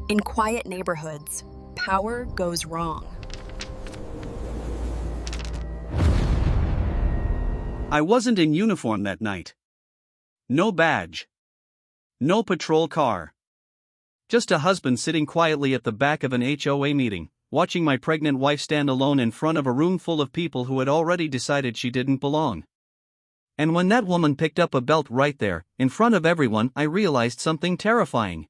In quiet neighborhoods, power goes wrong. I wasn't in uniform that night. No badge. No patrol car. Just a husband sitting quietly at the back of an HOA meeting, watching my pregnant wife stand alone in front of a room full of people who had already decided she didn't belong. And when that woman picked up a belt right there, in front of everyone, I realized something terrifying.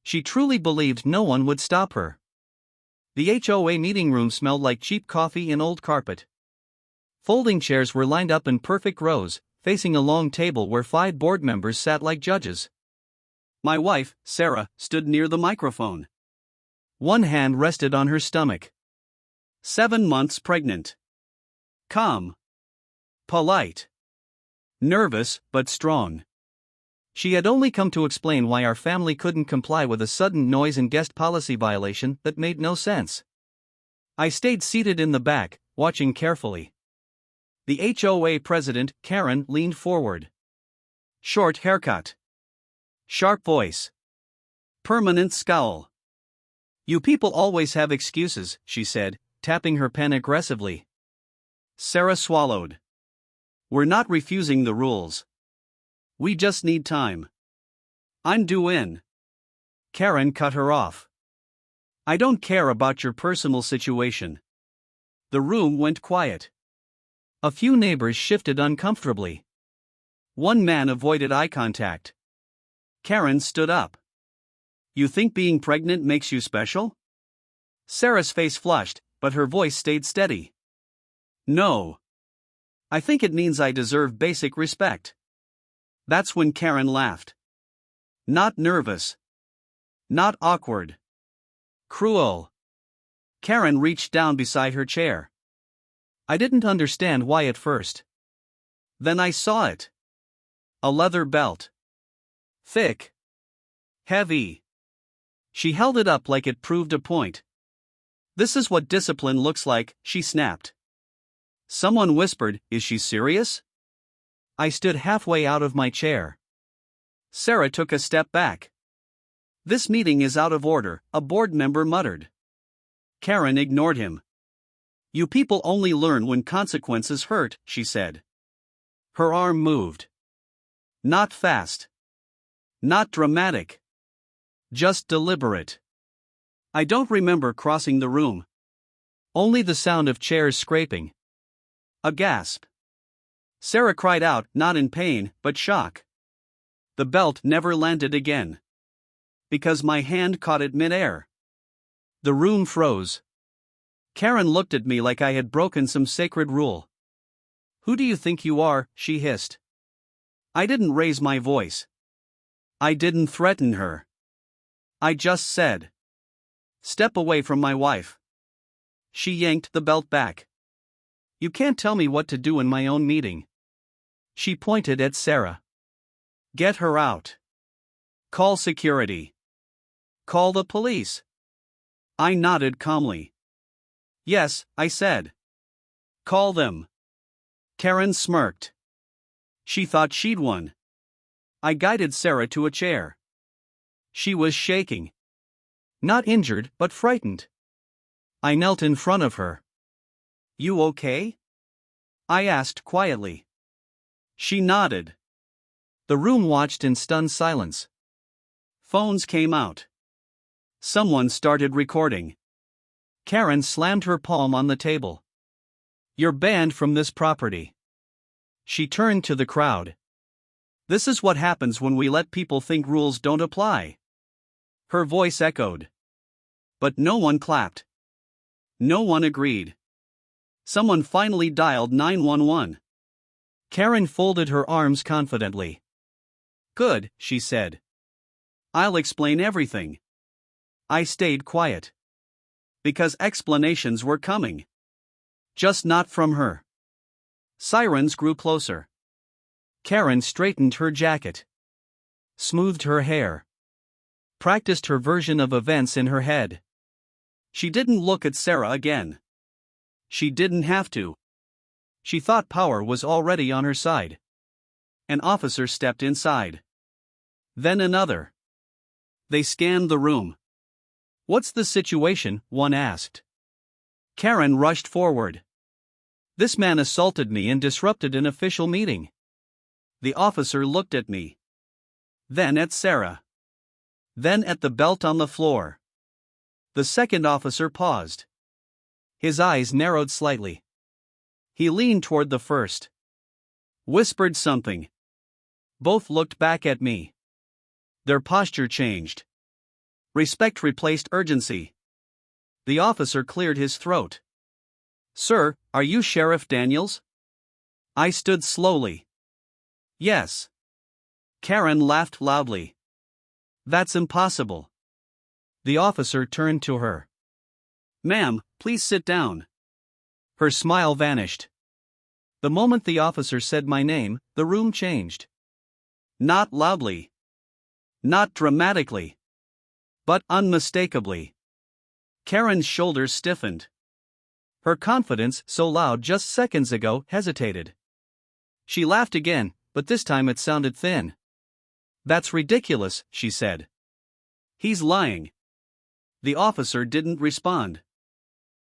She truly believed no one would stop her. The HOA meeting room smelled like cheap coffee and old carpet. Folding chairs were lined up in perfect rows, facing a long table where 5 board members sat like judges. My wife, Sarah, stood near the microphone. One hand rested on her stomach. 7 months pregnant. Calm. Polite. Nervous, but strong. She had only come to explain why our family couldn't comply with a sudden noise and guest policy violation that made no sense. I stayed seated in the back, watching carefully. The HOA president, Karen, leaned forward. Short haircut. Sharp voice. Permanent scowl. "You people always have excuses," she said, tapping her pen aggressively. Sarah swallowed. "We're not refusing the rules. We just need time. I'm due in." Karen cut her off. "I don't care about your personal situation." The room went quiet. A few neighbors shifted uncomfortably. One man avoided eye contact. Karen stood up. "You think being pregnant makes you special?" Sarah's face flushed, but her voice stayed steady. "No. I think it means I deserve basic respect." That's when Karen laughed. Not nervous. Not awkward. Cruel. Karen reached down beside her chair. I didn't understand why at first. Then I saw it. A leather belt. Thick. Heavy. She held it up like it proved a point. "This is what discipline looks like," she snapped. Someone whispered, "Is she serious?" I stood halfway out of my chair. Sarah took a step back. "This meeting is out of order," a board member muttered. Karen ignored him. "You people only learn when consequences hurt," she said. Her arm moved. Not fast. Not dramatic. Just deliberate. I don't remember crossing the room. Only the sound of chairs scraping. A gasp. Sarah cried out, not in pain, but shock. The belt never landed again. Because my hand caught it midair. The room froze. Karen looked at me like I had broken some sacred rule. "Who do you think you are?" she hissed. I didn't raise my voice. I didn't threaten her. I just said, "Step away from my wife." She yanked the belt back. "You can't tell me what to do in my own meeting." She pointed at Sarah. "Get her out. Call security. Call the police." I nodded calmly. "Yes," I said. "Call them." Karen smirked. She thought she'd won. I guided Sarah to a chair. She was shaking. Not injured, but frightened. I knelt in front of her. "You okay?" I asked quietly. She nodded. The room watched in stunned silence. Phones came out. Someone started recording. Karen slammed her palm on the table. "You're banned from this property." She turned to the crowd. "This is what happens when we let people think rules don't apply." Her voice echoed. But no one clapped. No one agreed. Someone finally dialed 911. Karen folded her arms confidently. "Good," she said. "I'll explain everything." I stayed quiet. Because explanations were coming. Just not from her. Sirens grew closer. Karen straightened her jacket. Smoothed her hair. Practiced her version of events in her head. She didn't look at Sarah again. She didn't have to. She thought power was already on her side. An officer stepped inside. Then another. They scanned the room. What's the situation? One asked. Karen rushed forward. This man assaulted me and disrupted an official meeting. The officer looked at me. Then at Sarah. Then at the belt on the floor. The second officer paused. His eyes narrowed slightly. He leaned toward the first. Whispered something. Both looked back at me. Their posture changed. Respect replaced urgency. The officer cleared his throat. Sir, are you Sheriff Daniels? I stood slowly. Yes. Karen laughed loudly. That's impossible. The officer turned to her. Ma'am, please sit down. Her smile vanished. The moment the officer said my name, the room changed. Not loudly. Not dramatically. But unmistakably. Karen's shoulders stiffened. Her confidence, so loud just seconds ago, hesitated. She laughed again, but this time it sounded thin. That's ridiculous, she said. He's lying. The officer didn't respond.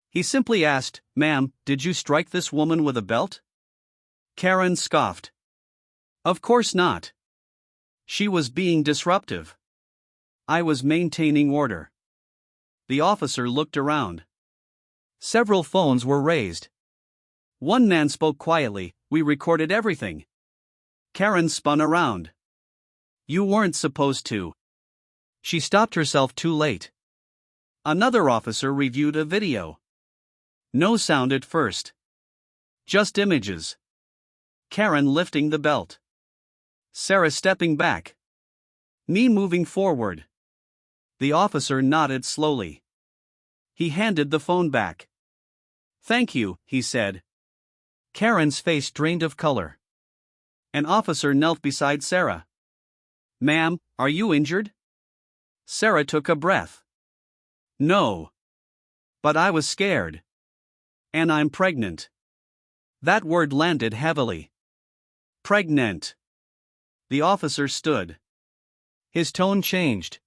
He simply asked, Ma'am, did you strike this woman with a belt? Karen scoffed. Of course not. She was being disruptive. I was maintaining order. The officer looked around. Several phones were raised. One man spoke quietly, we recorded everything. Karen spun around. You weren't supposed to. She stopped herself too late. Another officer reviewed a video. No sound at first. Just images. Karen lifting the belt. Sarah stepping back. Me moving forward. The officer nodded slowly. He handed the phone back. Thank you, he said. Karen's face drained of color. An officer knelt beside Sarah. Ma'am, are you injured? Sarah took a breath. No. But I was scared. And I'm pregnant. That word landed heavily. Pregnant. The officer stood. His tone changed.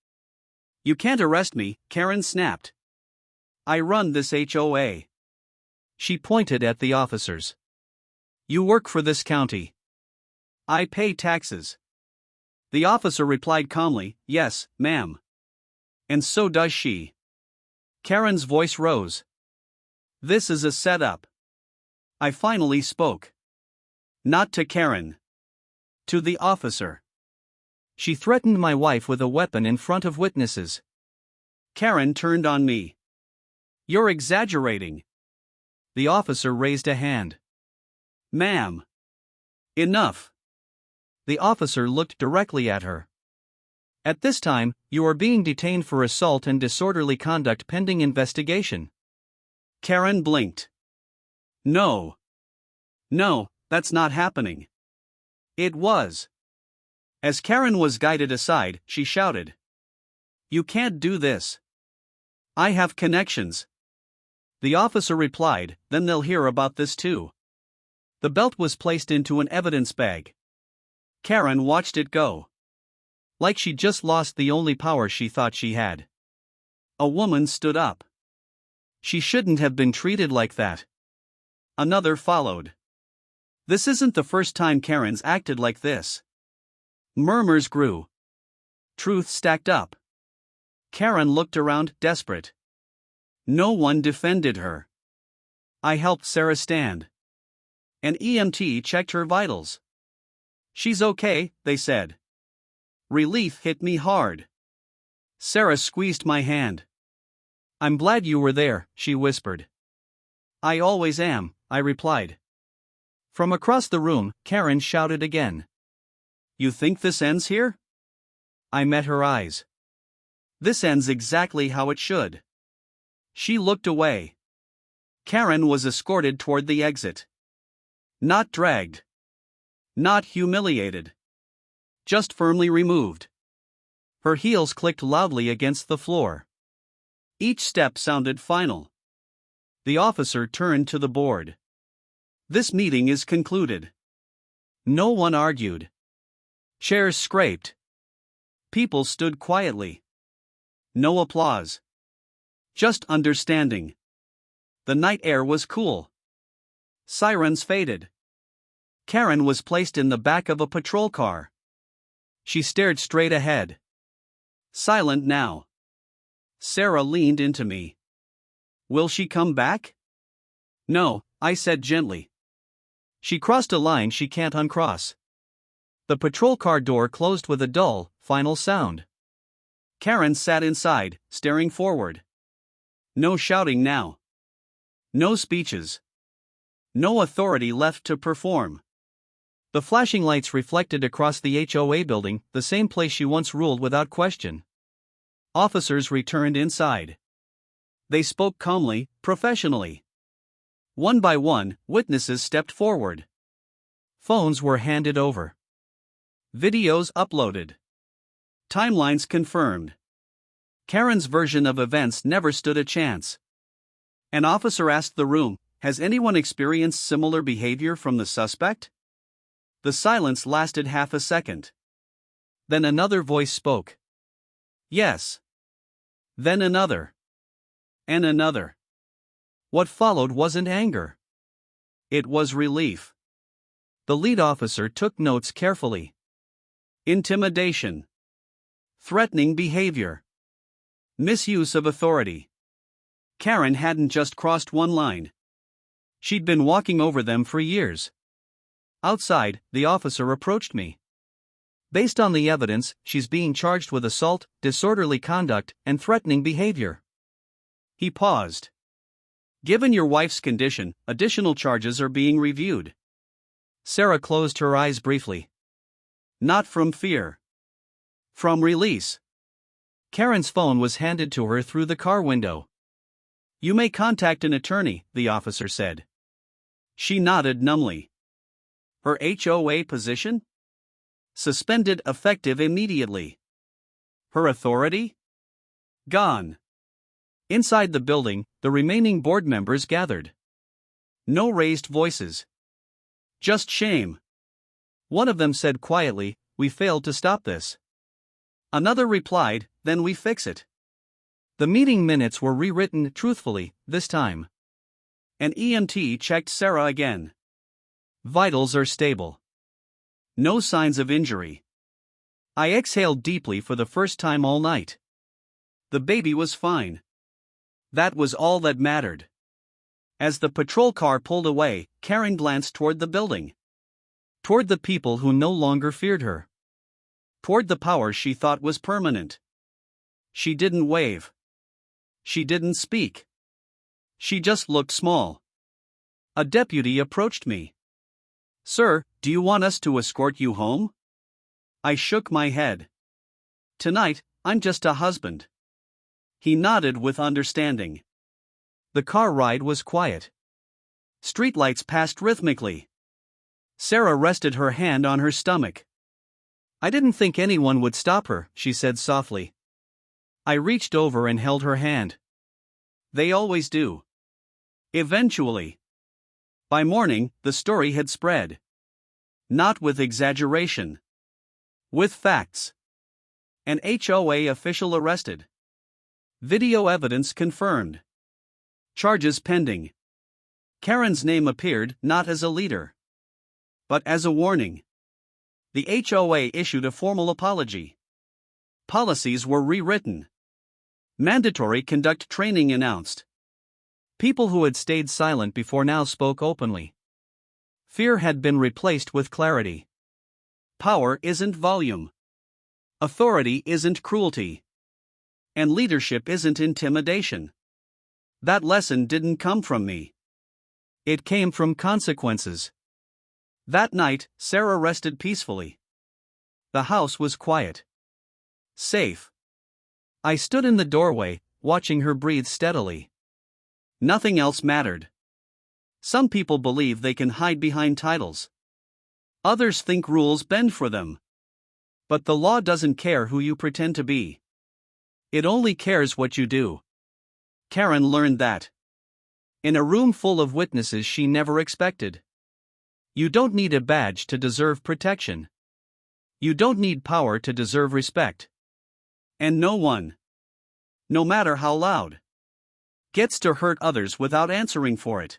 You can't arrest me, Karen snapped. I run this HOA. She pointed at the officers. You work for this county. I pay taxes. The officer replied calmly, Yes, ma'am. And so does she. Karen's voice rose. This is a setup. I finally spoke. Not to Karen. To the officer. She threatened my wife with a weapon in front of witnesses. Karen turned on me. You're exaggerating. The officer raised a hand. Ma'am. Enough. The officer looked directly at her. At this time, you are being detained for assault and disorderly conduct pending investigation. Karen blinked. No. No, that's not happening. It was. As Karen was guided aside, she shouted. You can't do this. I have connections. The officer replied, Then they'll hear about this too. The belt was placed into an evidence bag. Karen watched it go. Like she'd just lost the only power she thought she had. A woman stood up. She shouldn't have been treated like that. Another followed. This isn't the first time Karen's acted like this. Murmurs grew. Truth stacked up. Karen looked around, desperate. No one defended her. I helped Sarah stand. An EMT checked her vitals. She's okay, they said. Relief hit me hard. Sarah squeezed my hand. I'm glad you were there, she whispered. I always am, I replied. From across the room, Karen shouted again. You think this ends here? I met her eyes. This ends exactly how it should. She looked away. Karen was escorted toward the exit. Not dragged. Not humiliated. Just firmly removed. Her heels clicked loudly against the floor. Each step sounded final. The officer turned to the board. This meeting is concluded. No one argued. Chairs scraped. People stood quietly. No applause. Just understanding. The night air was cool. Sirens faded. Karen was placed in the back of a patrol car. She stared straight ahead. Silent now. Sarah leaned into me. Will she come back? No, I said gently. She crossed a line she can't uncross. The patrol car door closed with a dull, final sound. Karen sat inside, staring forward. No shouting now. No speeches. No authority left to perform. The flashing lights reflected across the HOA building, the same place she once ruled without question. Officers returned inside. They spoke calmly, professionally. One by one, witnesses stepped forward. Phones were handed over. Videos uploaded. Timelines confirmed. Karen's version of events never stood a chance. An officer asked the room, "Has anyone experienced similar behavior from the suspect?" The silence lasted half a second. Then another voice spoke. Yes. Then another. And another. What followed wasn't anger. It was relief. The lead officer took notes carefully. Intimidation. Threatening behavior. Misuse of authority. Karen hadn't just crossed one line. She'd been walking over them for years. Outside, the officer approached me. Based on the evidence, she's being charged with assault, disorderly conduct, and threatening behavior. He paused. Given your wife's condition, additional charges are being reviewed. Sarah closed her eyes briefly. Not from fear. From release. Karen's phone was handed to her through the car window. You may contact an attorney, the officer said. She nodded numbly. Her HOA position? Suspended effective immediately. Her authority? Gone. Inside the building, the remaining board members gathered. No raised voices. Just shame. One of them said quietly, "We failed to stop this." Another replied, "Then we fix it." The meeting minutes were rewritten truthfully, this time. An EMT checked Sarah again. Vitals are stable. No signs of injury. I exhaled deeply for the first time all night. The baby was fine. That was all that mattered. As the patrol car pulled away, Karen glanced toward the building. Toward the people who no longer feared her. Toward the power she thought was permanent. She didn't wave. She didn't speak. She just looked small. A deputy approached me. "Sir, do you want us to escort you home?" I shook my head. "Tonight, I'm just a husband." He nodded with understanding. The car ride was quiet. Streetlights passed rhythmically. Sarah rested her hand on her stomach. "I didn't think anyone would stop her," she said softly. I reached over and held her hand. They always do. Eventually. By morning, the story had spread. Not with exaggeration. With facts. An HOA official arrested. Video evidence confirmed. Charges pending. Karen's name appeared not as a leader, but as a warning. The HOA issued a formal apology. Policies were rewritten. Mandatory conduct training announced. People who had stayed silent before now spoke openly. Fear had been replaced with clarity. Power isn't volume. Authority isn't cruelty. And leadership isn't intimidation. That lesson didn't come from me. It came from consequences. That night, Sarah rested peacefully. The house was quiet. Safe. I stood in the doorway, watching her breathe steadily. Nothing else mattered. Some people believe they can hide behind titles. Others think rules bend for them. But the law doesn't care who you pretend to be. It only cares what you do. Karen learned that. In a room full of witnesses she never expected. You don't need a badge to deserve protection. You don't need power to deserve respect. And no one, no matter how loud, gets to hurt others without answering for it.